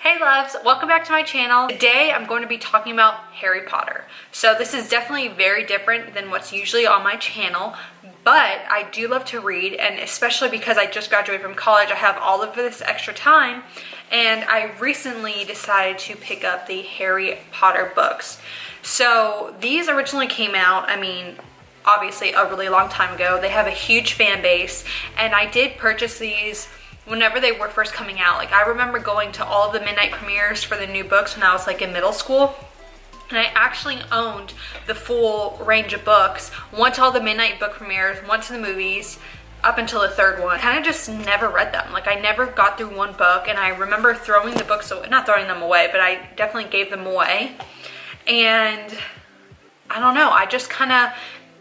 Hey loves, welcome back to my channel. Today I'm going to be talking about Harry Potter. So this is definitely very different than what's usually on my channel, but I do love to read, and especially because I just graduated from college, I have all of this extra time, and I recently decided to pick up the Harry Potter books. So these originally came out, obviously a really long time ago. They have a huge fan base, and I did purchase these whenever they were first coming out. Like, I remember going to all of the midnight premieres for the new books when I was like in middle school, and I actually owned the full range of books, went to all the midnight book premieres, went to the movies up until the third one. Kind of just never read them. Like, I never got through one book, and I remember throwing the books, not throwing them away, but I definitely gave them away. And I don't know, I just kind of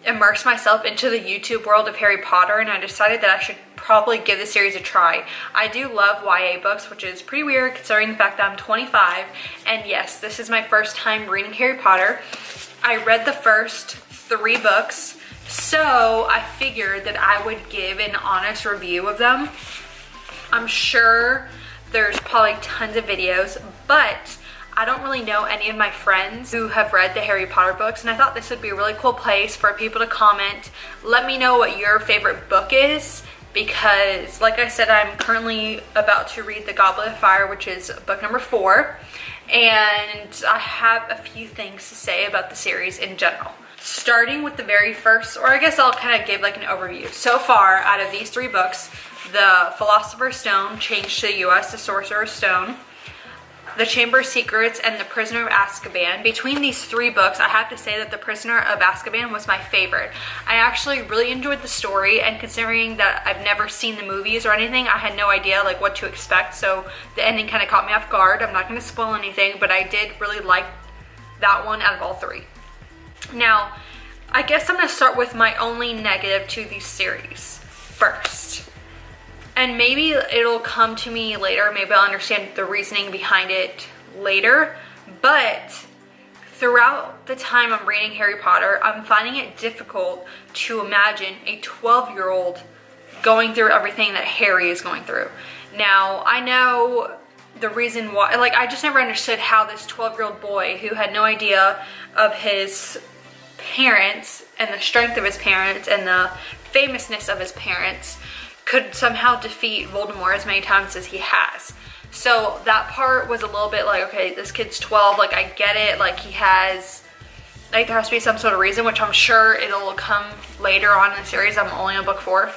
immersed myself into the YouTube world of Harry Potter, and I decided that I should probably give the series a try. I do love YA books, which is pretty weird considering the fact that I'm 25, and yes, this is my first time reading Harry Potter. I read the first 3 books, so I figured that I would give an honest review of them. I'm sure there's probably tons of videos, but I don't really know any of my friends who have read the Harry Potter books, and I thought this would be a really cool place for people to comment. Let me know what your favorite book is, because like I said, I'm currently about to read The Goblet of Fire, which is book number 4, and I have a few things to say about the series in general. Starting with the very first, or I guess I'll kind of give like an overview. So far, out of these 3 books, The Philosopher's Stone, changed to the US, The Sorcerer's Stone, The Chamber of Secrets, and The Prisoner of Azkaban. Between these 3 books, I have to say that The Prisoner of Azkaban was my favorite. I actually really enjoyed the story, and considering that I've never seen the movies or anything, I had no idea like what to expect, so the ending kind of caught me off guard. I'm not going to spoil anything, but I did really like that one out of all 3. Now, I guess I'm going to start with my only negative to the series first. And maybe it'll come to me later, maybe I'll understand the reasoning behind it later, but throughout the time I'm reading Harry Potter, I'm finding it difficult to imagine a 12-year-old going through everything that Harry is going through. Now, I know the reason why, like, I just never understood how this 12-year-old boy who had no idea of his parents and the strength of his parents and the famousness of his parents could somehow defeat Voldemort as many times as he has. So that part was a little bit like, okay, this kid's 12, like, I get it, like, he has, like, there has to be some sort of reason, which I'm sure it'll come later on in the series. I'm only on book 4.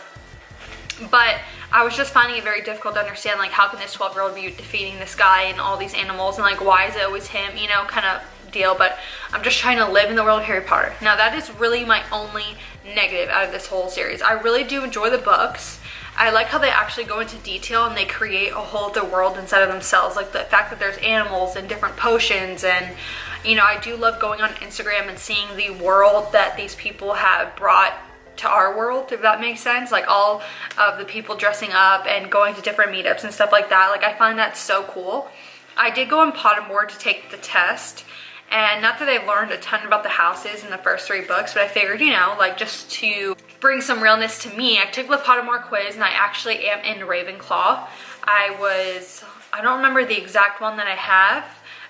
But I was just finding it very difficult to understand, like, how can this 12-year-old be defeating this guy and all these animals, and, like, why is it always him, you know, kind of deal. But I'm just trying to live in the world of Harry Potter. Now, that is really my only negative out of this whole series. I really do enjoy the books. I like how they actually go into detail and they create a whole other world inside of themselves. Like the fact that there's animals and different potions, and, you know, I do love going on Instagram and seeing the world that these people have brought to our world, if that makes sense. Like all of the people dressing up and going to different meetups and stuff like that. Like, I find that so cool. I did go on Pottermore to take the test, and not that I've learned a ton about the houses in the first 3 books, but I figured, you know, like, just to bring some realness to me, I took the Pottermore quiz, and I actually am in Ravenclaw. I don't remember the exact one that I have.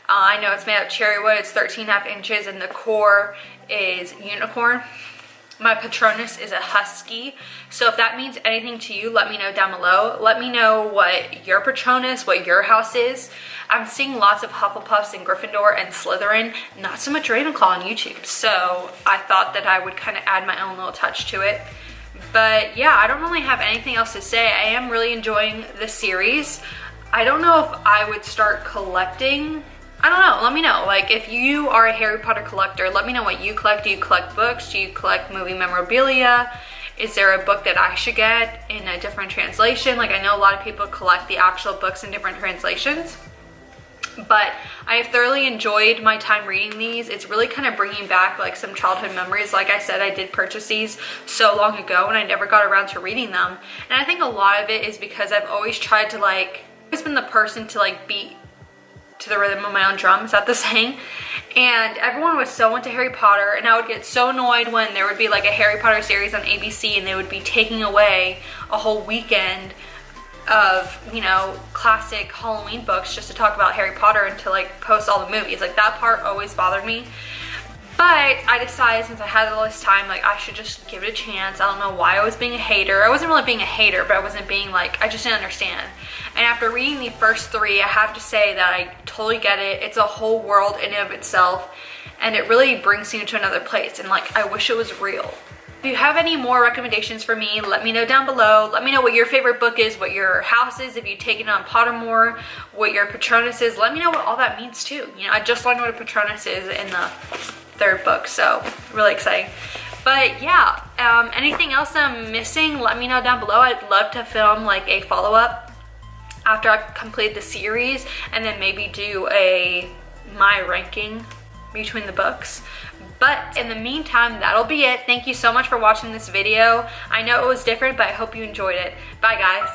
I know it's made out of cherry wood, it's 13.5 inches, and the core is unicorn. My Patronus is a husky, so if that means anything to you, let me know down below. Let me know what your Patronus, what your house is. I'm seeing lots of Hufflepuffs and Gryffindor and Slytherin, not so much Ravenclaw on YouTube, so I thought that I would kind of add my own little touch to it. But yeah, I don't really have anything else to say. I am really enjoying the series. I don't know if I would start collecting. I don't know, let me know. Like, if you are a Harry Potter collector, let me know what you collect. Do you collect books? Do you collect movie memorabilia? Is there a book that I should get in a different translation? Like, I know a lot of people collect the actual books in different translations, but I have thoroughly enjoyed my time reading these. It's really kind of bringing back like some childhood memories. Like I said, I did purchase these so long ago and I never got around to reading them. And I think a lot of it is because I've always tried to, like, always been the person to, like, beat to the rhythm of my own drum. Is that the saying? And everyone was so into Harry Potter, and I would get so annoyed when there would be like a Harry Potter series on ABC and they would be taking away a whole weekend of, you know, classic Halloween books just to talk about Harry Potter and to like post all the movies. Like that part always bothered me. But I decided since I had all this time, like I should just give it a chance. I don't know why I was being a hater. I wasn't really being a hater, but I wasn't being like, I just didn't understand. And after reading the first 3, I have to say that I totally get it. It's a whole world in and of itself, and it really brings you to another place, and like I wish it was real. If you have any more recommendations for me, let me know down below. Let me know what your favorite book is, what your house is, if you've taken it on Pottermore, what your Patronus is. Let me know what all that means too. You know, I just learned what a Patronus is in the 3rd book, so really exciting. But yeah, anything else I'm missing, let me know down below. I'd love to film like a follow-up after I've completed the series, and then maybe do my ranking between the books. But in the meantime, that'll be it. Thank you so much for watching this video. I know it was different, but I hope you enjoyed it. Bye guys.